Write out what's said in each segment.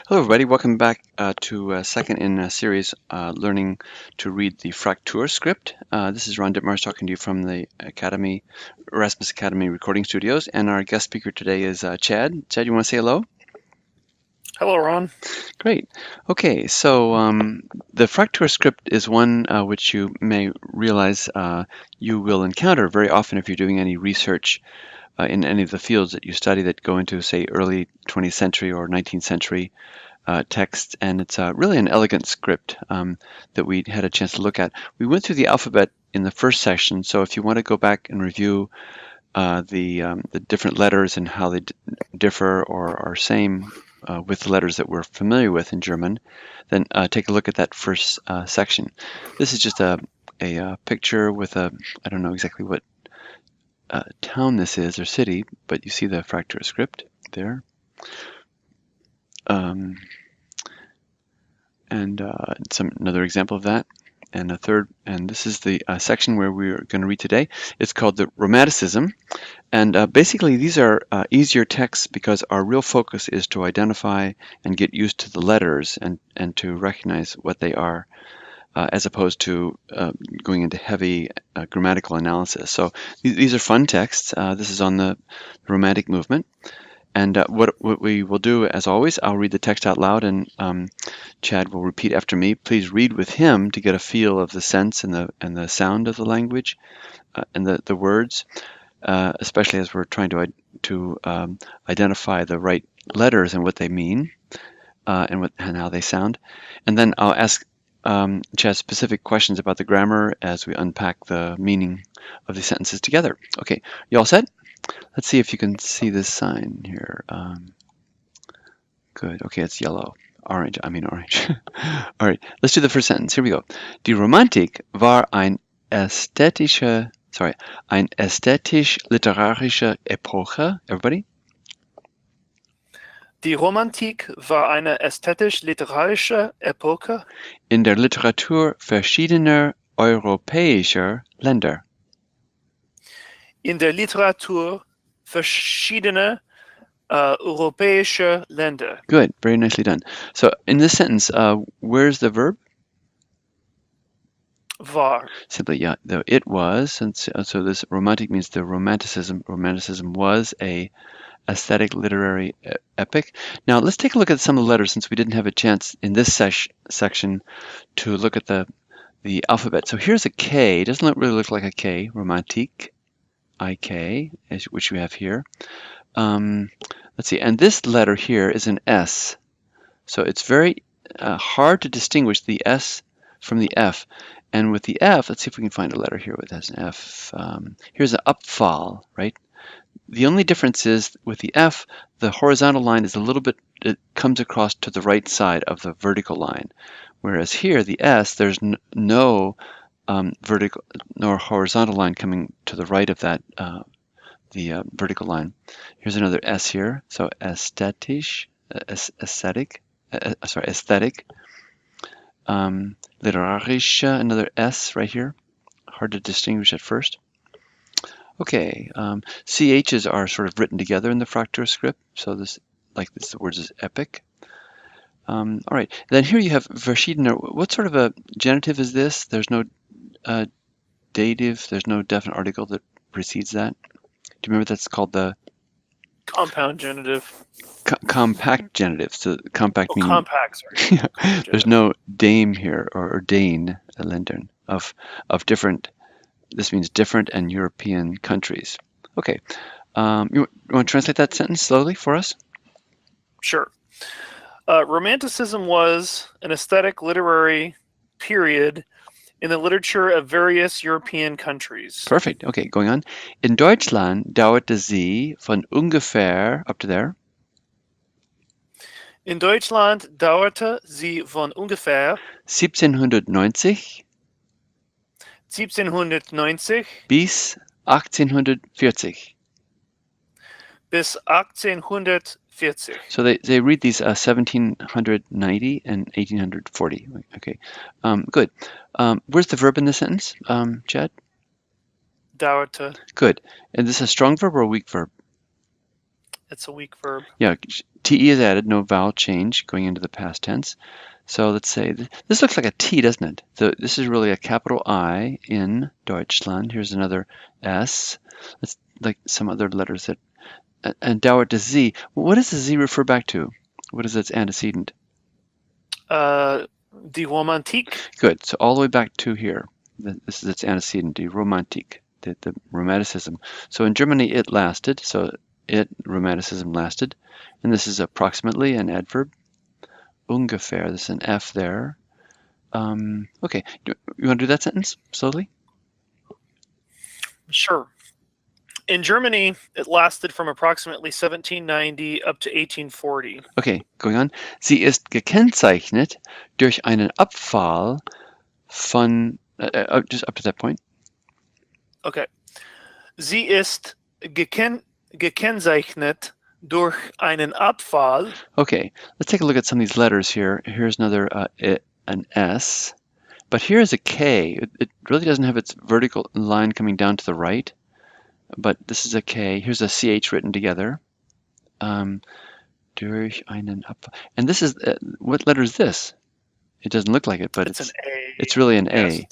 Hello, everybody. Welcome back to second in a series learning to read the Fraktur script. This is Ron Dittmars talking to you from the Erasmus Academy Recording Studios, and our guest speaker today is Chad. Chad, you want to say hello? Hello, Ron. Great. Okay, so the Fraktur script is one which you may realize you will encounter very often if you're doing any research in any of the fields that you study that go into, say, early 20th century or 19th century text, and it's really an elegant script that we had a chance to look at. We went through the alphabet in the first session, so if you want to go back and review the different letters and how they differ or are same with the letters that we're familiar with in German, then take a look at that first section. This is just a picture with I don't know exactly what town this is or city, but you see the Fraktur script there. And another example of that, and a third, and this is the section where we're going to read today. It's called the Romanticism, and basically these are easier texts because our real focus is to identify and get used to the letters and to recognize what they are, as opposed to going into heavy grammatical analysis. So these are fun texts. This is on the Romantic movement. And what we will do, as always, I'll read the text out loud, and Chad will repeat after me. Please read with him to get a feel of the sense and the sound of the language and the words, especially as we're trying to identify the right letters and what they mean and how they sound. And then I'll ask Chad specific questions about the grammar as we unpack the meaning of the sentences together. Okay, you all set? Let's see if you can see this sign here. Good. Okay, it's yellow. Orange. Orange. All right, let's do the first sentence. Here we go. Die Romantik war eine ästhetisch-literarische Epoche. Everybody? Die Romantik war eine ästhetisch-literarische Epoche In der Literatur verschiedener europäischer Länder. in der Literatur verschiedener europäischer Länder. Good. Very nicely done. So in this sentence, where's the verb? War. Simply, yeah, it was. And so this romantic means the Romanticism. Romanticism was a aesthetic literary epic. Now let's take a look at some of the letters since we didn't have a chance in this section to look at the alphabet. So here's a K. It doesn't really look like a K. Romantik, IK, which we have here. Let's see, and this letter here is an S. So it's very hard to distinguish the S from the F. And with the F, let's see if we can find a letter here that has an F. Here's an Upfall, right? The only difference is with the F, the horizontal line is a little bit, it comes across to the right side of the vertical line. Whereas here, the S, there's no vertical nor horizontal line coming to the right of that, the vertical line. Here's another S here. So aesthetic. Literarische, another S right here. Hard to distinguish at first. Okay, CHs are sort of written together in the Fraktur script. So the words is epic. All right, then here you have verschiedener. What sort of a genitive is this? There's no dative, there's no definite article that precedes that. Do you remember that's called the Compound genitive. Compact genitive. So compact meaning compact, sorry. there's no dame here or dane, lendern, of different. This means different and European countries. Okay, you want to translate that sentence slowly for us? Sure. Romanticism was an aesthetic literary period in the literature of various European countries. Perfect. Okay, going on. In Deutschland dauerte sie von ungefähr, up to there. In Deutschland dauerte sie von ungefähr 1790 bis 1840. Bis 1840. So they read these 1790 and 1840. Okay, good. Where's the verb in the sentence, Chad? Dauerte. Good. And this is a strong verb or a weak verb? It's a weak verb. Yeah, te is added, no vowel change going into the past tense. So let's say this looks like a T, doesn't it? So this is really a capital I in Deutschland. Here's another S. It's like some other letters that and dauert the Z. What does the Z refer back to? What is its antecedent? Die Romantik. Good. So all the way back to here. This is its antecedent, die Romantik, the Romanticism. So in Germany, it lasted. So Romanticism lasted. And this is approximately an adverb. Ungefähr. There's an F there. Okay. You want to do that sentence slowly? Sure. In Germany, it lasted from approximately 1790 up to 1840. Okay, going on. Sie ist gekennzeichnet durch einen Abfall von, just up to that point. Okay. Sie ist gekennzeichnet durch einen Abfall. Okay, let's take a look at some of these letters here. Here's another an S, but here's a K. It really doesn't have its vertical line coming down to the right, but this is a K. Here's a CH written together. Durch einen Abfall. And this is, what letter is this? It doesn't look like it, but it's an A. It's really an A. Yes,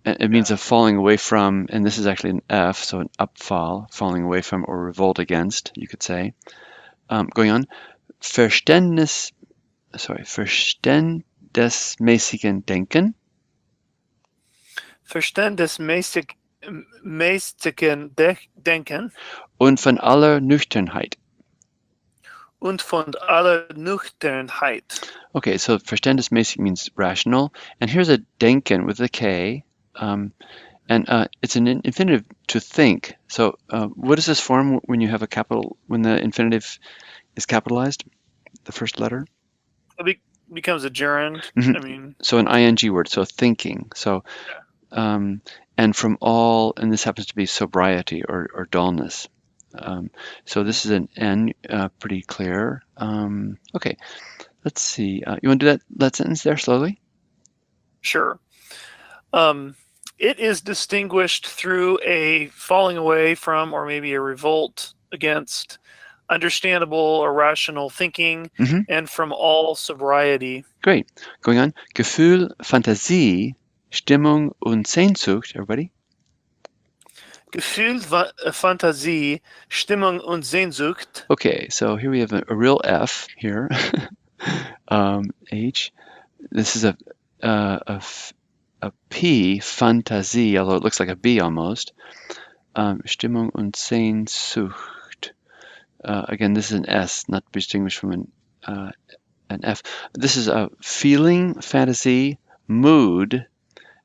It means a falling away from, and this is actually an F, so an Abfall, falling away from or revolt against, you could say. Going on, verständnismäßigen Denken. Verständnismäßigen Denken. Und von aller Nüchternheit. Und von aller Nüchternheit. Okay, so verständnismäßig means rational, and here's a Denken with a K, and it's an infinitive to think. So what is this form when you have when the infinitive is capitalized, the first letter? It becomes a gerund. Mm-hmm. I mean, so an ing word, so thinking. So, and from all, and this happens to be sobriety or dullness. So this is an N, pretty clear. Okay, let's see. You want to do that sentence there slowly? Sure. It is distinguished through a falling away from or maybe a revolt against understandable or rational thinking and from all sobriety. Great. Going on. Gefühl, Fantasie, Stimmung und Sehnsucht. Everybody? Gefühl, Fantasie, Stimmung und Sehnsucht. Okay, so here we have a real F here. H. This is a P, Fantasie, although it looks like a B almost. Stimmung und Sehnsucht. Again, this is an S, not distinguished from an F. This is a feeling, fantasy, mood,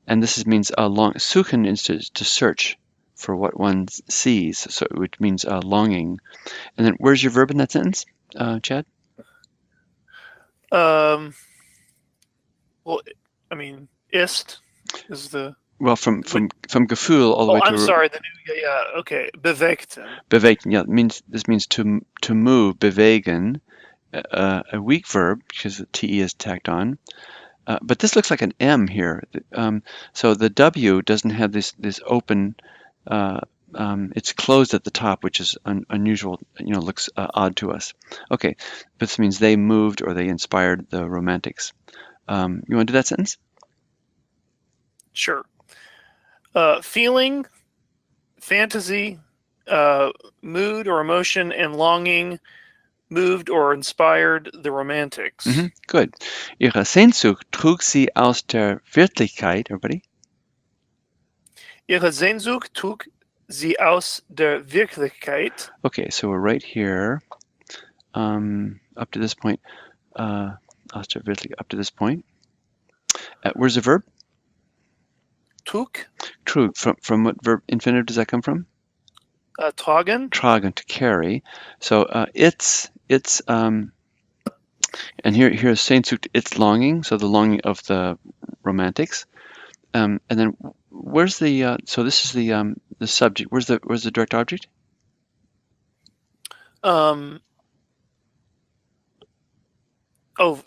and this means suchen is to search for what one sees, so which means longing. And then where's your verb in that sentence, Chad? Well, I mean, ist is the. Well, from Gefühl all the way to. I'm sorry. Okay. Bewegten. Bewegen, yeah, this means to move. Bewegen, a weak verb because the te is tacked on. But this looks like an M here. So the W doesn't have this open. It's closed at the top, which is unusual. Looks odd to us. Okay, this means they moved or they inspired the Romantics. You want to do that sentence? Sure. Feeling, fantasy, mood or emotion, and longing moved or inspired the Romantics. Good. Ihre Sehnsucht trug sie aus der Wirklichkeit. Everybody? Ihre Sehnsucht trug sie aus der Wirklichkeit. Okay, so we're right here. Up to this point. Aus der Wirklichkeit. Up to this point. Where's the verb? Trug. Trug. From what verb infinitive does that come from? Tragen. Tragen, to carry. So it's and here's Sehnsucht, it's longing. So the longing of the Romantics. And then where's the so this is the subject. Where's the direct object?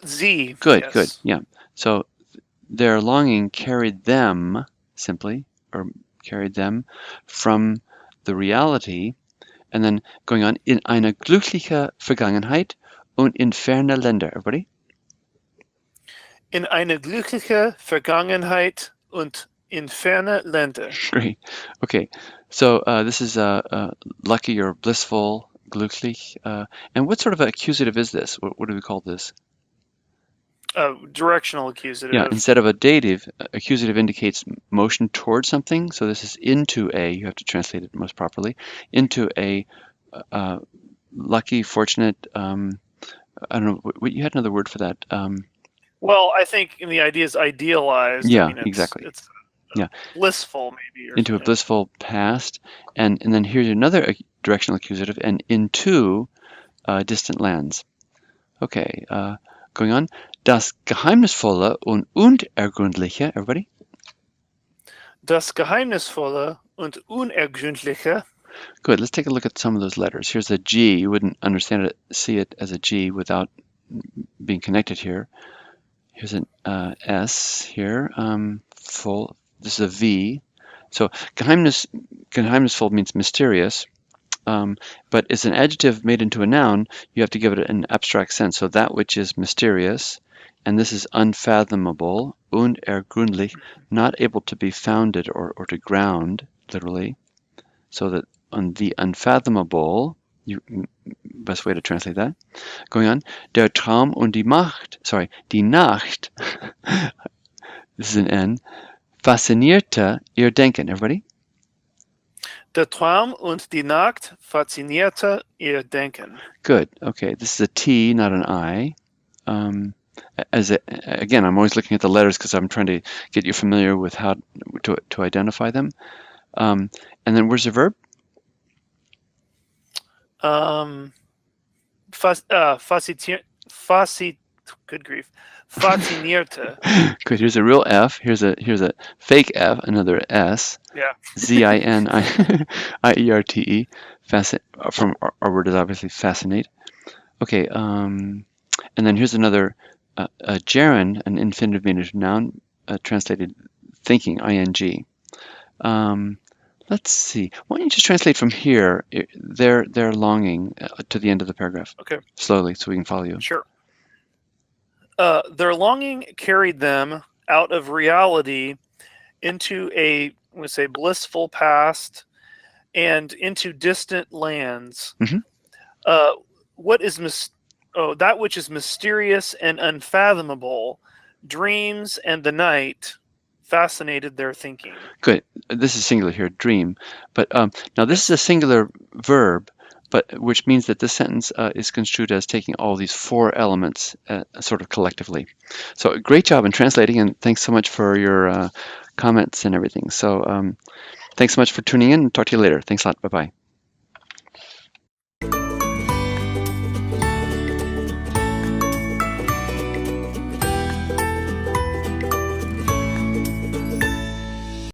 Z. Good, yes. good. Yeah. So their longing carried them simply, or carried them from the reality, And then going on, in eine glückliche Vergangenheit und in ferne Länder. Everybody? In eine glückliche Vergangenheit und in ferne Länder. Great. Okay, so this is lucky or blissful, glücklich. And what sort of accusative is this? What do we call this? Directional accusative. Yeah, instead of a dative, accusative indicates motion towards something. So this is into a, you have to translate it most properly, into a lucky, fortunate, I don't know, you had another word for that. Well, I think the idea is idealized. Yeah, I mean, exactly. It's Yeah. blissful, maybe. Into a blissful past. And then here's another directional accusative, and into distant lands. Okay, going on. Das Geheimnisvolle und Unergründliche, everybody? Das Geheimnisvolle und Unergründliche. Good, let's take a look at some of those letters. Here's a G. You wouldn't see it as a G without being connected here. Here's an S here, full. This is a V. So geheimnisvoll means mysterious, but it's an adjective made into a noun. You have to give it an abstract sense. So that which is mysterious, and this is unfathomable, unergründlich, not able to be founded or to ground, literally. So that on the unfathomable, best way to translate that. Going on, der Traum und die Macht, die Nacht, this is an N, faszinierte ihr Denken. Everybody? Der Traum und die Nacht faszinierte ihr Denken. Good. Okay, this is a T, not an I. Again, I'm always looking at the letters because I'm trying to get you familiar with how to identify them. And then where's the verb? Good grief. Faszinierte. Good. Here's a real F. Here's a fake F. Another S. Yeah. Zinierte. From our word is obviously fascinate. Okay. And then here's another gerund, an infinitive meaning noun, translated thinking. Ing. Let's see. Why don't you just translate from here? They're longing to the end of the paragraph. Okay. Slowly, so we can follow you. Sure. Their longing carried them out of reality into a, let's say, blissful past and into distant lands. Mm-hmm. That which is mysterious and unfathomable, dreams and the night fascinated their thinking. Good. This is singular here, dream. But now this is a singular verb, but which means that this sentence is construed as taking all these four elements sort of collectively. So great job in translating, and thanks so much for your comments and everything. So thanks so much for tuning in, and talk to you later. Thanks a lot. Bye-bye.